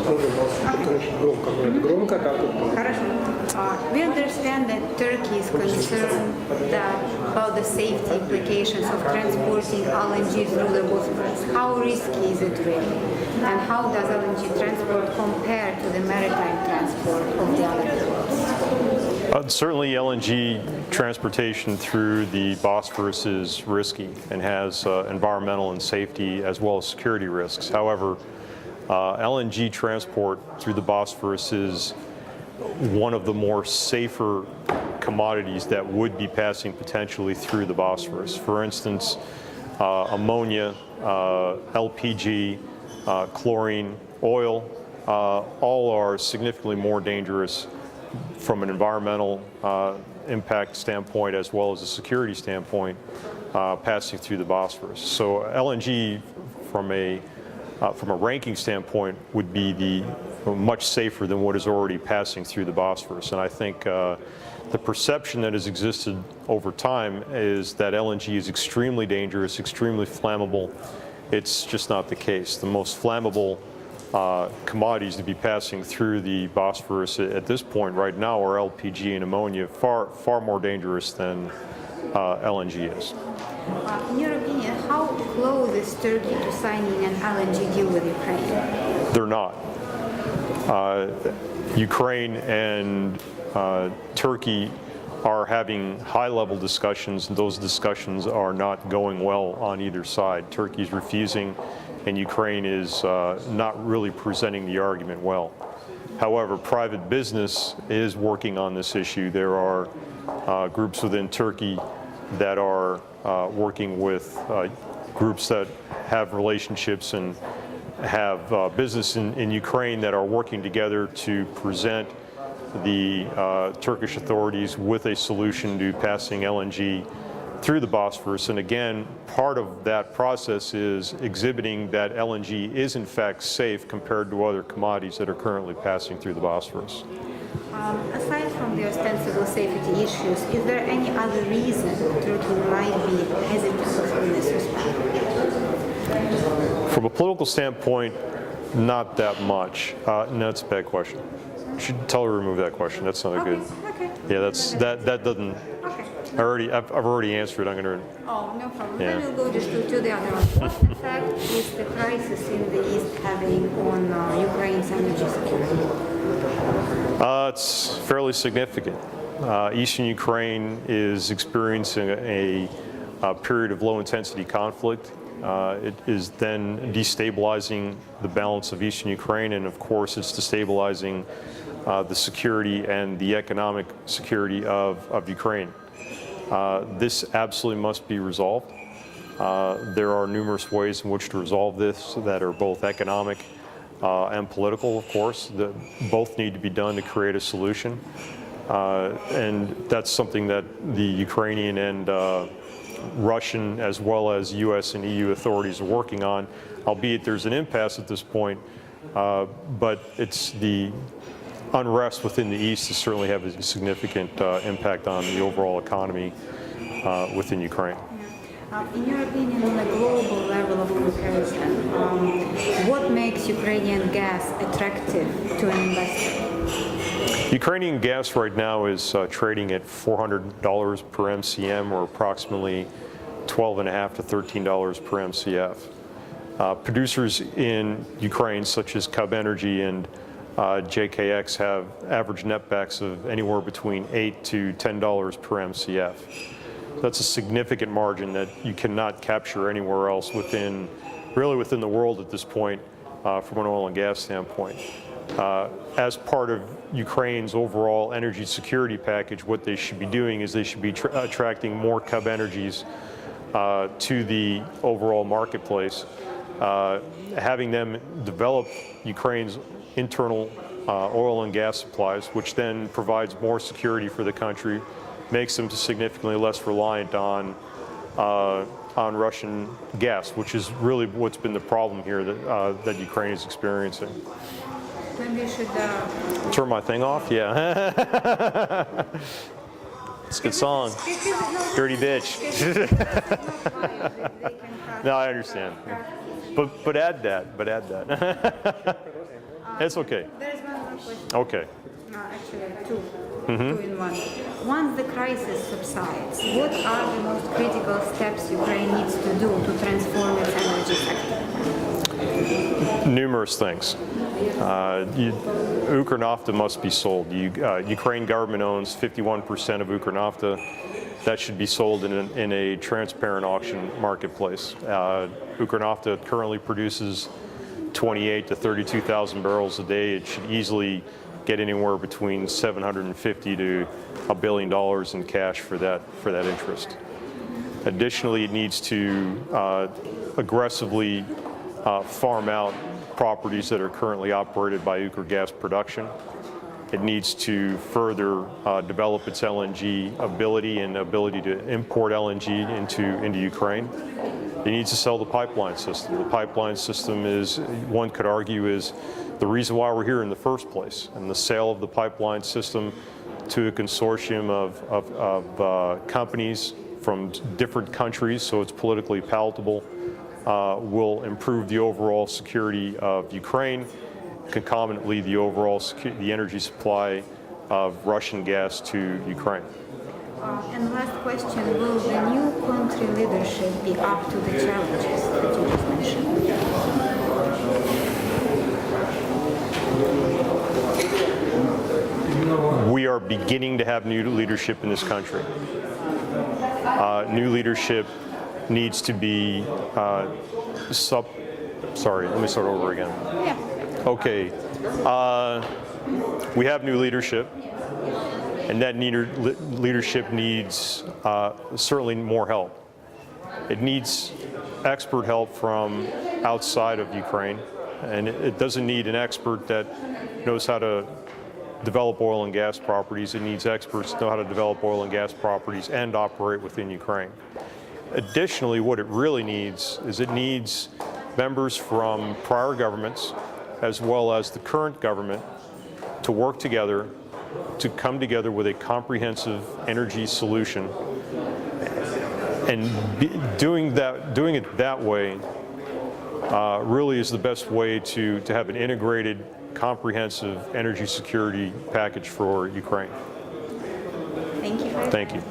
Громко говорит. Громко, как вот. Хорошо. We understand that Turkey is concerned about the safety implications of transporting LNG through the Bosphorus. How risky is it really? And how does LNG transport compare to the maritime transport of the other fuels? Certainly LNG transportation through the Bosphorus is risky and has environmental and safety as well as security risks. However, LNG transport through the Bosphorus is one of the more safer commodities that would be passing potentially through the Bosphorus. For instance, ammonia, LPG, chlorine, oil, all are significantly more dangerous from an environmental impact standpoint as well as a security standpoint passing through the Bosphorus. So LNG from a ranking standpoint would be much safer than what is already passing through the Bosphorus. And I think the perception that has existed over time is that LNG is extremely dangerous, extremely flammable. It's just not the case. The most flammable commodities to be passing through the Bosphorus at this point right now are LPG and ammonia, far more dangerous than LNG is. In your opinion, how close is Turkey to signing an LNG deal with Ukraine? They're not. Ukraine and Turkey are having high-level discussions, and those discussions are not going well on either side. Turkey is refusing, and Ukraine is not really presenting the argument well. However, private business is working on this issue. There are groups within Turkey that are working with groups that have relationships and have business in Ukraine that are working together to present the Turkish authorities with a solution to passing LNG through the Bosphorus. And again, part of that process is exhibiting that LNG is in fact safe compared to other commodities that are currently passing through the Bosphorus. Aside from the ostensible safety issues, is there any other reason Turkey might be hesitant in this respect? From a political standpoint, not that much. No, that's a bad question. You should tell her to remove that question. That's not a good. Okay. Yeah, that doesn't. Okay. I've already answered. I'm going to. Oh, no problem. Yeah. Then we'll go just to the other one. What effect is the crisis in the East having on Ukraine's energy security? It's fairly significant. Eastern Ukraine is experiencing a period of low-intensity conflict. It is then destabilizing the balance of Eastern Ukraine, and of course it's destabilizing the security and the economic security of Ukraine. This absolutely must be resolved. There are numerous ways in which to resolve this that are both economic and political, of course. Both need to be done to create a solution. And that's something that the Ukrainian and Russian as well as U.S. and EU authorities are working on, albeit there's an impasse at this point, but it's the unrest within the East is certainly having a significant impact on the overall economy within Ukraine. In your opinion, on a global level of comparison, what makes Ukrainian gas attractive to an investor? Ukrainian gas right now is trading at $400 per MCM, or approximately $12.5 to $13 per MCF. Producers in Ukraine, such as Cub Energy and JKX, have average netbacks of anywhere between $8 to $10 per MCF. That's a significant margin that you cannot capture anywhere else really within the world at this point from an oil and gas standpoint. As part of Ukraine's overall energy security package, what they should be doing is they should be attracting more Cub Energies to the overall marketplace, having them develop Ukraine's internal oil and gas supplies, which then provides more security for the country, makes them significantly less reliant on Russian gas, which is really what's been the problem here that Ukraine is experiencing. Maybe you should turn my thing off? Yeah. It's a good song. Dirty bitch. No, I understand. But add that. It's okay. There's one more question. Okay. Actually, two. Two in one. Once the crisis subsides, what are the most critical steps Ukraine needs to do to transform its energy sector? Numerous things. Ukrnafta must be sold. Ukraine government owns 51% of Ukrnafta. That should be sold in a transparent auction marketplace. Ukrnafta currently produces 28 to 32,000 barrels a day. It should easily get anywhere between $750 to $1 billion in cash for that interest. Additionally, it needs to aggressively farm out properties that are currently operated by Ukrgas production. It needs to further develop its LNG ability and ability to import LNG into Ukraine. It needs to sell the pipeline system. The pipeline system is, one could argue, is the reason why we're here in the first place. And the sale of the pipeline system to a consortium of companies from different countries, so it's politically palatable, will improve the overall security of Ukraine, concomitantly the overall the energy supply of Russian gas to Ukraine. And last question, will the new country leadership be up to the challenges that you just mentioned? We are beginning to have new leadership in this country. New leadership needs to be sorry, let me start over again. Yeah. Okay. We have new leadership, and that leadership needs certainly more help. It needs expert help from outside of Ukraine, and it doesn't need an expert that knows how to develop oil and gas properties. It needs experts to know how to develop oil and gas properties and operate within Ukraine. Additionally, what it really needs is it needs members from prior governments as well as the current government to work together to come together with a comprehensive energy solution. And doing it that way really is the best way to have an integrated, comprehensive energy security package for Ukraine. Thank you. Thank you.